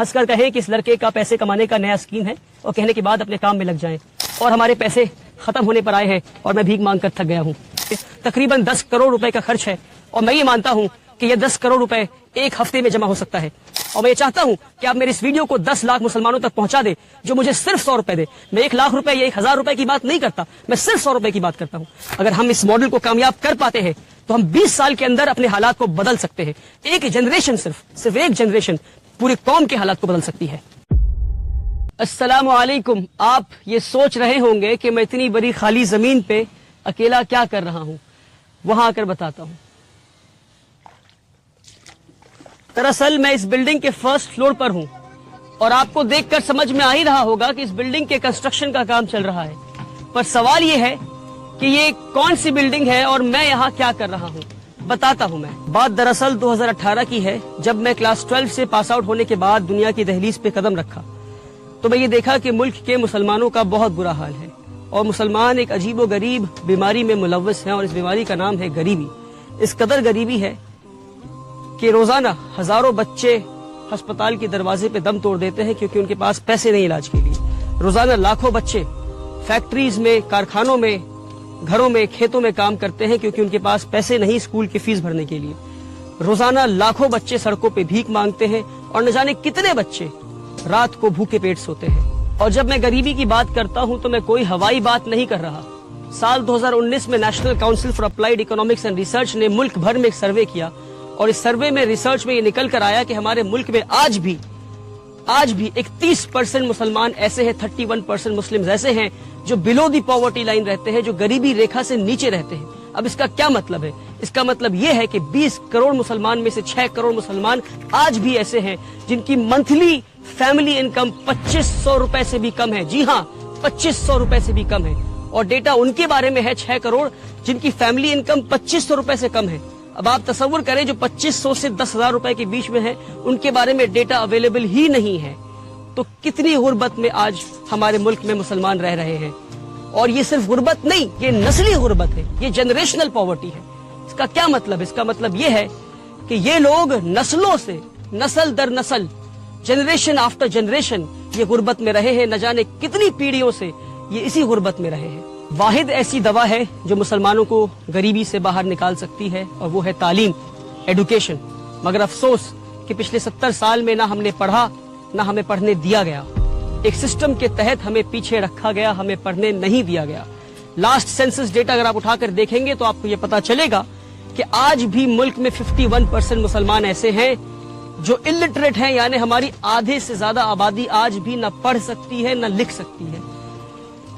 हंस कर कहें कि इस लड़के का पैसे कमाने का नया स्कीम है और कहने के बाद अपने काम में लग जाएं और हमारे पैसे खत्म होने पर आए हैं और मैं भीख मांग कर थक गया हूँ। तकरीबन 10 करोड़ रुपए का खर्च है और मैं ये मानता हूँ कि ये 10 करोड़ रुपए एक हफ्ते में जमा हो सकता है और मैं ये चाहता हूँ कि आप मेरे इस वीडियो को 10 लाख मुसलमानों तक पहुंचा दे जो मुझे सिर्फ 100 रुपए दे। मैं 1 लाख रुपए या 1000 रुपए की बात नहीं करता, मैं सिर्फ 100 रुपए की बात करता हूँ। अगर हम इस मॉडल को कामयाब कर पाते हैं तो हम 20 साल के अंदर अपने हालात को बदल सकते हैं। एक जनरेशन, सिर्फ एक जनरेशन पूरी कौम के हालात को बदल सकती है। अस्सलामु अलैकुम। आप ये सोच रहे होंगे कि मैं इतनी बड़ी खाली जमीन पे अकेला क्या कर रहा हूँ, वहां आकर बताता हूँ। दरअसल मैं इस बिल्डिंग के फर्स्ट फ्लोर पर हूँ और आपको देखकर समझ में आ ही रहा होगा कि इस बिल्डिंग के कंस्ट्रक्शन का काम चल रहा है, पर सवाल ये है कि ये कौन सी बिल्डिंग है और मैं यहाँ क्या कर रहा हूँ। बताता हूँ मैं। बात दरअसल 2018 की है, जब मैं क्लास 12 से पास आउट होने के बाद दुनिया की दहलीज पे कदम रखा तो मैं ये देखा कि मुल्क के मुसलमानों का बहुत बुरा हाल है और मुसलमान एक अजीबो गरीब बीमारी में मुलव्वस हैं और इस बीमारी का नाम है गरीबी। इस कदर गरीबी है कि रोजाना हजारों बच्चे अस्पताल के दरवाजे पे दम तोड़ देते हैं क्योंकि उनके पास पैसे नहीं इलाज के लिए। रोजाना लाखों बच्चे फैक्ट्रीज में, कारखानों में, घरों में, खेतों में काम करते हैं क्योंकि उनके पास पैसे नहीं स्कूल की फीस भरने के लिए। रोजाना लाखों बच्चे सड़कों पे भीख मांगते हैं और न जाने कितने बच्चे रात को भूखे पेट सोते हैं। और जब मैं गरीबी की बात करता हूं तो मैं कोई हवाई बात नहीं कर रहा। साल 2019 में national council for applied economics and research ने मुल्क भर में एक सर्वे किया और इस सर्वे में, रिसर्च में ये निकल कर आया कि हमारे मुल्क में आज भी 31% मुसलमान ऐसे हैं, 31% मुस्लिम ऐसे हैं जो बिलो दी पॉवर्टी लाइन रहते हैं, जो गरीबी रेखा से नीचे रहते हैं। अब इसका क्या मतलब है? इसका मतलब ये है कि 20 करोड़ मुसलमान में से 6 करोड़ मुसलमान आज भी ऐसे हैं जिनकी मंथली फैमिली इनकम 2500 रुपए से भी कम है। जी हाँ, 2500 रुपए से भी कम है। और डेटा उनके बारे में है 6 करोड़ जिनकी फैमिली इनकम 2500 रुपए से कम है। अब आप तसव्वुर करें, जो 2500 से 10,000 रुपए के बीच में है उनके बारे में डेटा अवेलेबल ही नहीं है। तो कितनी गुर्बत में आज हमारे मुल्क में मुसलमान रह रहे हैं। और ये सिर्फ गुर्बत नहीं, ये नस्ली गुर्बत है, ये जनरेशनल पॉवर्टी है। इसका क्या मतलब? इसका मतलब ये है कि ये लोग नस्लों से, नस्ल दर नस्ल, जनरेशन आफ्टर जनरेशन ये गुर्बत में रहे हैं। न जाने कितनी पीढ़ियों से ये इसी गुर्बत में रहे हैं। वाहिद ऐसी दवा है जो मुसलमानों को गरीबी से बाहर निकाल सकती है और वो है तालीम, एडुकेशन। मगर अफसोस कि पिछले 70 साल में ना हमने पढ़ा, ना हमें पढ़ने दिया गया। एक सिस्टम के तहत हमें पीछे रखा गया, हमें पढ़ने नहीं दिया गया। लास्ट सेंसस डेटा अगर आप उठाकर देखेंगे तो आपको ये पता चलेगा कि आज भी मुल्क में 51% मुसलमान ऐसे हैं जो इलिटरेट हैं, यानी हमारी आधे से ज्यादा आबादी आज भी न पढ़ सकती है न लिख सकती है।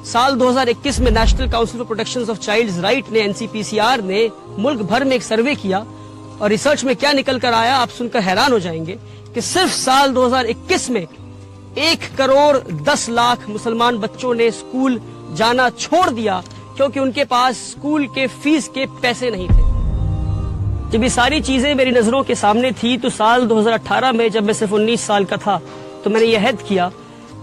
साल 2021 में national council for protection of childs right ने, NCPCR ने मुल्क भर में एक सर्वे किया और रिसर्च में क्या निकल कर आया आप सुनकर हैरान हो जाएंगे कि सिर्फ साल 2021 में 1 करोड़ 10 लाख मुसलमान बच्चों ने स्कूल जाना छोड़ दिया क्योंकि उनके पास स्कूल के फीस के पैसे नहीं थे। जब ये सारी चीजें मेरी नजरों के सामने थी तो साल 2018 में, जब मैं सिर्फ 19 साल का था, तो मैंने यह अहद किया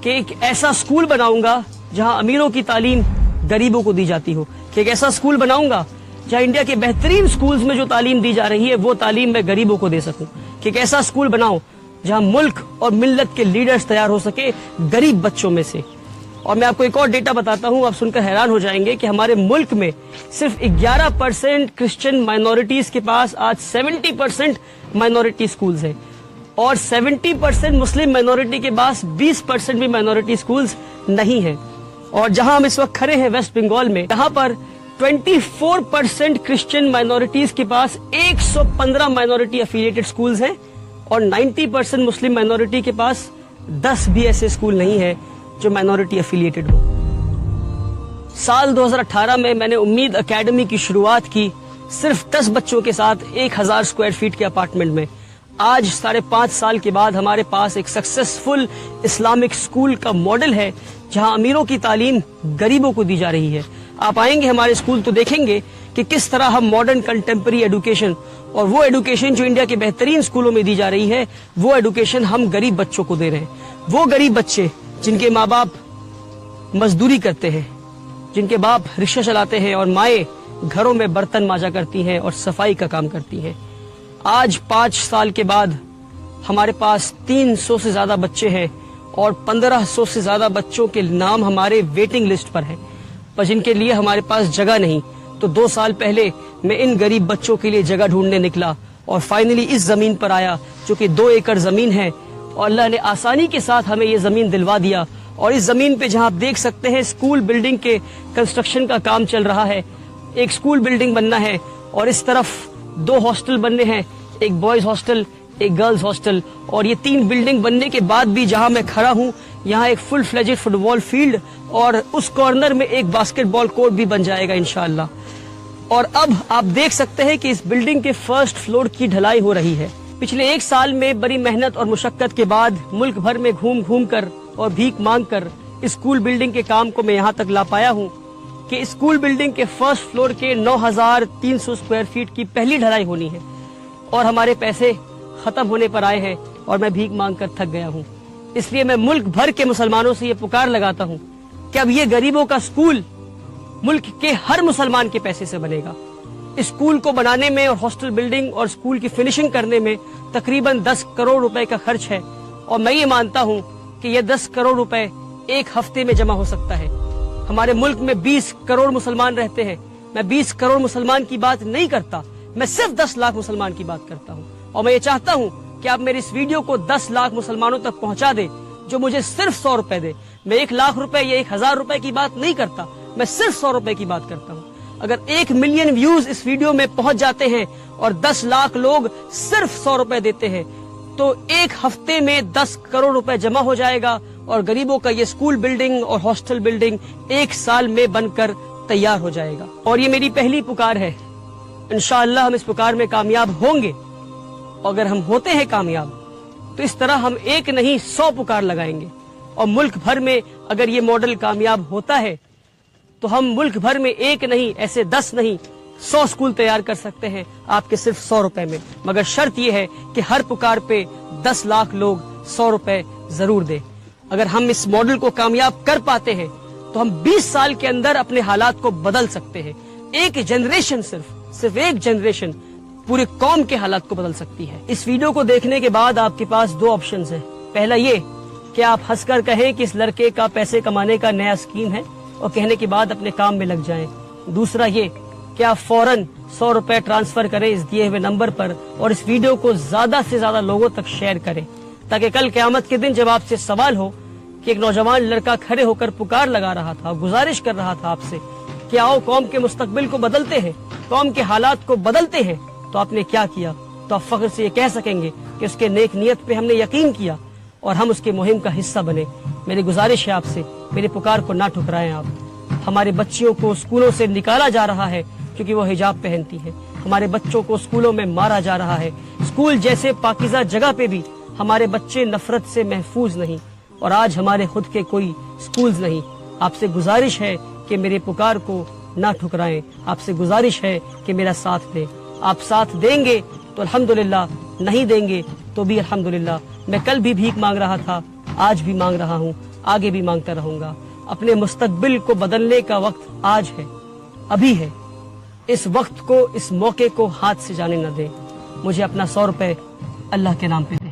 कि एक ऐसा स्कूल बनाऊंगा जहां अमीरों की तालीम गरीबों को दी जाती हो, कि एक ऐसा स्कूल बनाऊंगा जहां इंडिया के बेहतरीन स्कूल्स में जो तालीम दी जा रही है वो तालीम मैं गरीबों को दे सकूं, कि एक ऐसा स्कूल बनाऊं जहां मुल्क और मिल्लत के लीडर्स तैयार हो सके गरीब बच्चों में से। और मैं आपको एक और डेटा बताता हूं, आप सुनकर हैरान हो जाएंगे कि हमारे मुल्क में सिर्फ 11% क्रिश्चियन माइनॉरिटीज के पास आज 70% माइनॉरिटी स्कूल्स हैं और 70% मुस्लिम माइनॉरिटी के पास 20% भी माइनॉरिटी स्कूल्स नहीं है। और जहां हम इस वक्त खड़े हैं वेस्ट बंगाल में, यहाँ पर 24% क्रिश्चियन माइनॉरिटीज के पास 115 माइनॉरिटी एफिलिएटेड स्कूल्स हैं और 90% मुस्लिम माइनॉरिटी के पास 10 भी ऐसे स्कूल नहीं है जो माइनॉरिटी एफिलिएटेड हो। साल 2018 में मैंने उम्मीद एकेडमी की शुरुआत की सिर्फ 10 बच्चों के साथ 1000 स्क्वायर फीट के अपार्टमेंट में। आज 5.5 साल के बाद हमारे पास एक सक्सेसफुल इस्लामिक स्कूल का मॉडल है जहां अमीरों की तालीम गरीबों को दी जा रही है। आप आएंगे हमारे स्कूल तो देखेंगे कि किस तरह हम मॉडर्न कंटेम्पररी एडुकेशन, और वो एडुकेशन जो इंडिया के बेहतरीन स्कूलों में दी जा रही है, वो एडुकेशन हम गरीब बच्चों को दे रहे हैं। वो गरीब बच्चे जिनके माँ बाप मजदूरी करते हैं, जिनके बाप रिक्शा चलाते हैं और माएँ घरों में बर्तन मांजा करती हैं और सफाई का काम करती हैं, आज 5 साल के बाद ہمارے پاس 300 سے زیادہ بچے ہیں اور 1500 سے زیادہ بچوں کے نام ہمارے ویٹنگ لسٹ پر ہیں، پر جن کے لیے ہمارے پاس جگہ نہیں. تو 2 سال پہلے میں ان غریب بچوں کے لیے جگہ ڈھونڈنے نکلا اور فائنلی اس زمین پر آیا جو کہ 2 ایکڑ زمین ہے، اور اللہ نے آسانی کے ساتھ ہمیں یہ زمین دلوا دیا. اور اس زمین پہ جہاں آپ دیکھ سکتے ہیں اسکول بلڈنگ کے کنسٹرکشن کا کام چل رہا ہے. ایک اسکول بلڈنگ بننا ہے اور اس طرف 2 ہاسٹل بننے ہیں، ایک بوائز ہاسٹل ایک گرلز ہاسٹل. اور یہ 3 بلڈنگ بننے کے بعد بھی جہاں میں کھڑا ہوں یہاں ایک فل فلیجڈ فٹ بال فیلڈ اور اس کارنر میں ایک باسکٹ بال کورٹ بھی بن جائے گا انشاءاللہ. اور اب آپ دیکھ سکتے ہیں کہ اس بلڈنگ کے فرسٹ فلور کی ڈھلائی ہو رہی ہے. پچھلے 1 سال میں بڑی محنت اور مشقت کے بعد ملک بھر میں گھوم گھوم کر اور بھیک مانگ کر اسکول بلڈنگ کے کام کو میں یہاں تک لا پایا ہوں کہ اسکول بلڈنگ کے فرسٹ فلور کے 9300 اسکوائر فیٹ کی پہلی ڈھلائی ہونی ہے. اور ہمارے پیسے ختم ہونے پر آئے ہیں اور میں بھیک مانگ کر تھک گیا ہوں. اس لیے میں ملک بھر کے مسلمانوں سے یہ پکار لگاتا ہوں کہ اب یہ غریبوں کا اسکول ملک کے ہر مسلمان کے پیسے سے بنے گا. اسکول کو بنانے میں اور ہاسٹل بلڈنگ اور اسکول کی فنیشنگ کرنے میں تقریباً 10 کروڑ روپے کا خرچ ہے، اور میں یہ مانتا ہوں کہ یہ 10 کروڑ روپے ایک ہفتے میں جمع ہو سکتا ہے. ہمارے ملک میں 20 کروڑ مسلمان رہتے ہیں. میں 20 کروڑ مسلمان کی بات نہیں کرتا، میں صرف 10 لاکھ مسلمان کی بات کرتا ہوں. اور میں یہ چاہتا ہوں کہ آپ میری اس ویڈیو کو 10 لاکھ مسلمانوں تک پہنچا دیں جو مجھے صرف 100 روپے دے. میں 1 لاکھ روپے یا 1000 روپے کی بات نہیں کرتا، میں صرف 100 روپے کی بات کرتا ہوں. اگر 1 ملین ویوز اس ویڈیو میں پہنچ جاتے ہیں اور 10 لاکھ لوگ صرف 100 روپے دیتے ہیں تو ایک ہفتے میں 10 کروڑ روپے جمع ہو جائے گا اور غریبوں کا یہ اسکول بلڈنگ اور ہاسٹل بلڈنگ 1 سال میں بن کر تیار ہو جائے گا. اور یہ میری پہلی پکار ہے. انشاءاللہ ہم اس پکار میں کامیاب ہوں گے. اگر ہم ہوتے ہیں کامیاب تو اس طرح ہم 1 نہیں 100 پکار لگائیں گے. اور ملک بھر میں اگر یہ ماڈل کامیاب ہوتا ہے تو ہم ملک بھر میں 1 نہیں ایسے 10 نہیں 100 اسکول تیار کر سکتے ہیں آپ کے صرف 100 روپے میں. مگر شرط یہ ہے کہ ہر پکار پہ 10 لاکھ لوگ 100 روپے ضرور دیں. اگر ہم اس ماڈل کو کامیاب کر پاتے ہیں تو ہم 20 سال کے اندر اپنے حالات کو بدل سکتے ہیں. ایک جنریشن صرف ایک جنریشن پورے قوم کے حالات کو بدل سکتی ہے. اس ویڈیو کو دیکھنے کے بعد آپ کے پاس 2 آپشنز ہیں. پہلا یہ کہ آپ ہنس کر کہیں کہ اس لڑکے کا پیسے کمانے کا نیا اسکیم ہے اور کہنے کے بعد اپنے کام میں لگ جائیں. دوسرا یہ کہ آپ فوراً 100 روپے ٹرانسفر کریں اس دیے ہوئے نمبر پر اور اس ویڈیو کو زیادہ سے زیادہ لوگوں تک شیئر کریں تاکہ کل قیامت کے دن جب آپ سے سوال ہو کہ ایک نوجوان لڑکا کھڑے ہو کر پکار لگا رہا تھا، گزارش کر رہا تھا آپ سے کہ آؤ قوم کے مستقبل کو بدلتے ہیں، قوم کے حالات کو بدلتے ہیں، تو آپ نے کیا کیا، تو آپ فخر سے یہ کہہ سکیں گے کہ اس کے نیک نیت پہ ہم نے یقین کیا اور ہم اس کے مہم کا حصہ بنے. میری گزارش ہے آپ سے، میری پکار کو نہ ٹھکرائیں. آپ ہمارے بچیوں کو اسکولوں سے نکالا جا رہا ہے کیونکہ وہ حجاب پہنتی ہے. ہمارے بچوں کو اسکولوں میں مارا جا رہا ہے. اسکول جیسے پاکیزہ جگہ پہ بھی ہمارے بچے نفرت سے محفوظ نہیں، اور آج ہمارے خود کے کوئی اسکولز نہیں. آپ سے گزارش ہے کہ میرے پکار کو نہ ٹھکرائیں. آپ سے گزارش ہے کہ میرا ساتھ دیں. آپ ساتھ دیں گے تو الحمدللہ، نہیں دیں گے تو بھی الحمدللہ. میں کل بھی بھیک مانگ رہا تھا، آج بھی مانگ رہا ہوں، آگے بھی مانگتا رہوں گا. اپنے مستقبل کو بدلنے کا وقت آج ہے، ابھی ہے. اس وقت کو، اس موقع کو ہاتھ سے جانے نہ دیں. مجھے اپنا 100 روپے اللہ کے نام پہ دیں.